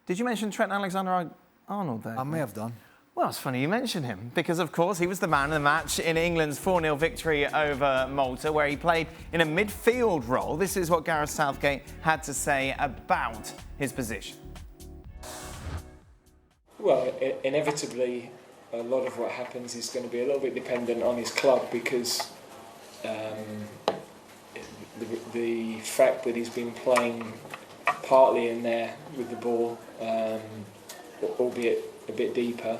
Did you mention Trent Alexander-Arnold there? I may have done. Well, it's funny you mention him, because, of course, he was the man of the match in England's 4-0 victory over Malta, where he played in a midfield role. This is what Gareth Southgate had to say about his position. Well, inevitably, a lot of what happens is going to be a little bit dependent on his club, because the fact that he's been playing partly in there with the ball, albeit a bit deeper,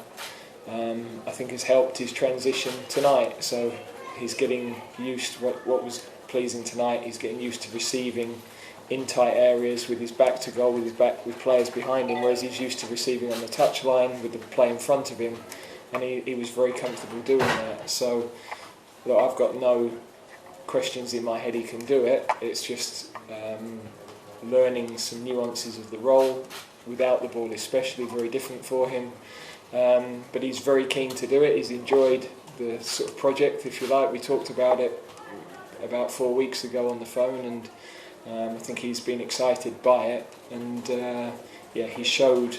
I think has helped his transition tonight. So he's getting used to what was pleasing tonight. He's getting used to receiving in tight areas with his back to goal, with players behind him, whereas he's used to receiving on the touchline with the play in front of him, and he was very comfortable doing that. So look, I've got no questions in my head he can do it. It's just learning some nuances of the role without the ball, especially, very different for him. But he's very keen to do it. He's enjoyed the sort of project, if you like. We talked about it about 4 weeks ago on the phone, and I think he's been excited by it. And he showed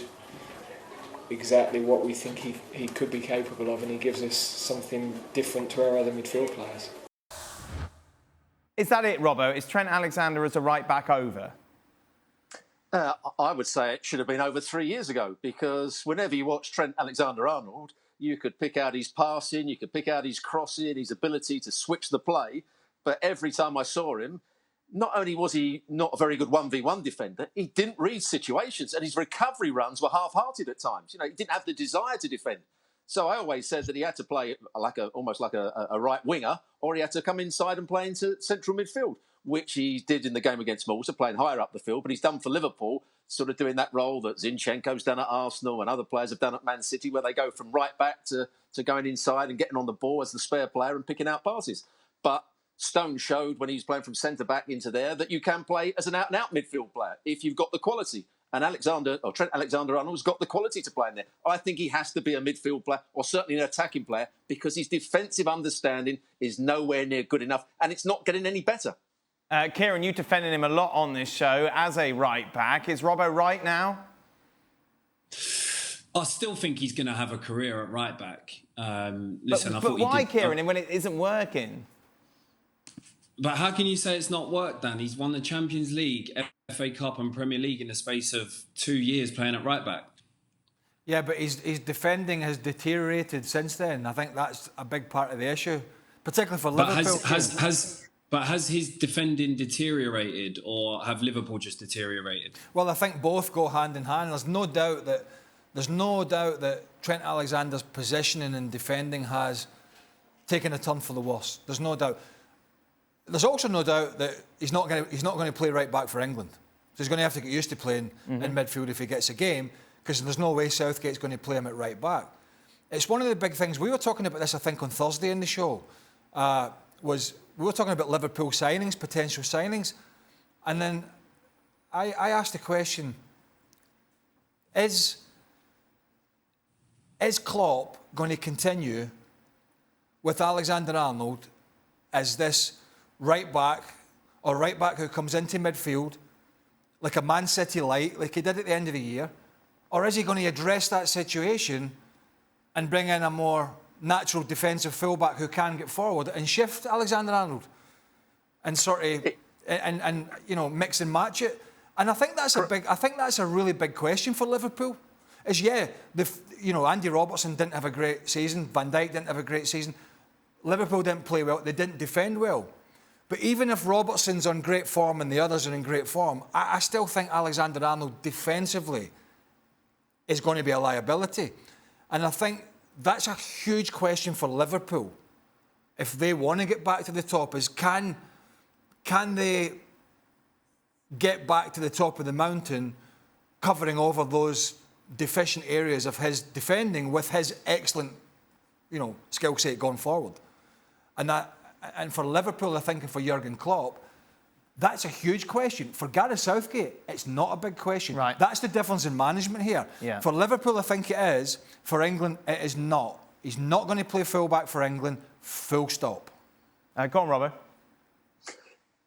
exactly what we think he could be capable of, and he gives us something different to our other midfield players. Is that it, Robbo? Is Trent Alexander as a right-back over? I would say it should have been over 3 years ago, because whenever you watch Trent Alexander-Arnold, you could pick out his passing, you could pick out his crossing, his ability to switch the play. But every time I saw him, not only was he not a very good 1v1 defender, he didn't read situations, and his recovery runs were half-hearted at times. You know, he didn't have the desire to defend. So I always said that he had to play almost like a right winger, or he had to come inside and play into central midfield, which he did in the game against Malta, playing higher up the field. But he's done for Liverpool, sort of doing that role that Zinchenko's done at Arsenal and other players have done at Man City, where they go from right back to going inside and getting on the ball as the spare player and picking out passes. But Stone showed when he was playing from centre-back into there that you can play as an out-and-out midfield player if you've got the quality. And Trent Alexander-Arnold's got the quality to play in there. I think he has to be a midfield player, or certainly an attacking player, because his defensive understanding is nowhere near good enough, and it's not getting any better. Kieran, you defended him a lot on this show as a right-back. Is Robbo right now? I still think he's going to have a career at right-back. But why, Kieran, when it isn't working? But how can you say it's not worked, Dan? He's won the Champions League, FA Cup and Premier League in the space of 2 years playing at right-back. Yeah, but his defending has deteriorated since then. I think that's a big part of the issue, particularly for Liverpool. But has his defending deteriorated, or have Liverpool just deteriorated? Well, I think both go hand in hand. There's no doubt that Trent Alexander's positioning and defending has taken a turn for the worse. There's no doubt. There's also no doubt that he's not going to play right back for England. So he's going to have to get used to playing in midfield if he gets a game, because there's no way Southgate's going to play him at right back. It's one of the big things. We were talking about this, I think, on Thursday in the show. We were talking about Liverpool signings, potential signings, and then I asked the question: Is Klopp going to continue with Alexander-Arnold as this right back who comes into midfield like a Man City light, like he did at the end of the year, or is he going to address that situation and bring in a more natural defensive fullback who can get forward and shift Alexander-Arnold and sort of and mix and match it? And I think that's a really big question for Liverpool. Andy Robertson didn't have a great season, Van Dijk didn't have a great season, Liverpool didn't play well, they didn't defend well. But even if Robertson's on great form and the others are in great form, I still think Alexander-Arnold defensively is going to be a liability. And I think that's a huge question for Liverpool. If they want to get back to the top, is can they get back to the top of the mountain, covering over those deficient areas of his defending with his excellent, skill set going forward? And for Liverpool, I think, and for Jurgen Klopp, that's a huge question. For Gareth Southgate, it's not a big question. Right. That's the difference in management here. Yeah. For Liverpool, I think it is. For England, it is not. He's not going to play full-back for England, full stop. Go on, Robert.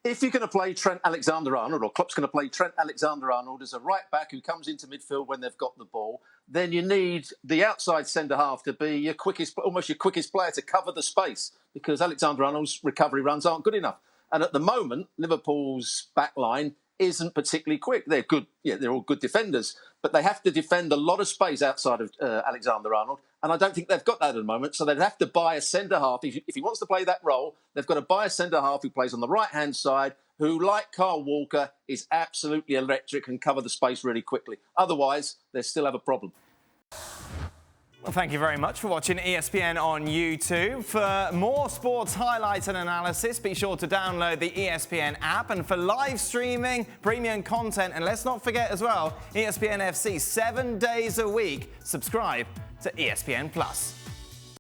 if you're going to play Trent Alexander-Arnold, or Klopp's going to play Trent Alexander-Arnold as a right back who comes into midfield when they've got the ball, then you need the outside centre half to be almost your quickest player to cover the space, because Alexander-Arnold's recovery runs aren't good enough. And at the moment, Liverpool's back line isn't particularly quick. They're good, they're all good defenders, but they have to defend a lot of space outside of Alexander-Arnold, and I don't think they've got that at the moment. So they'd have to buy a centre half. If he wants to play that role, they've got to buy a centre half who plays on the right-hand side, who, like Kyle Walker, is absolutely electric and cover the space really quickly. Otherwise, they still have a problem. Well, thank you very much for watching ESPN on YouTube. For more sports highlights and analysis, be sure to download the ESPN app. And for live streaming, premium content, and let's not forget as well, ESPN FC 7 days a week. Subscribe to ESPN Plus.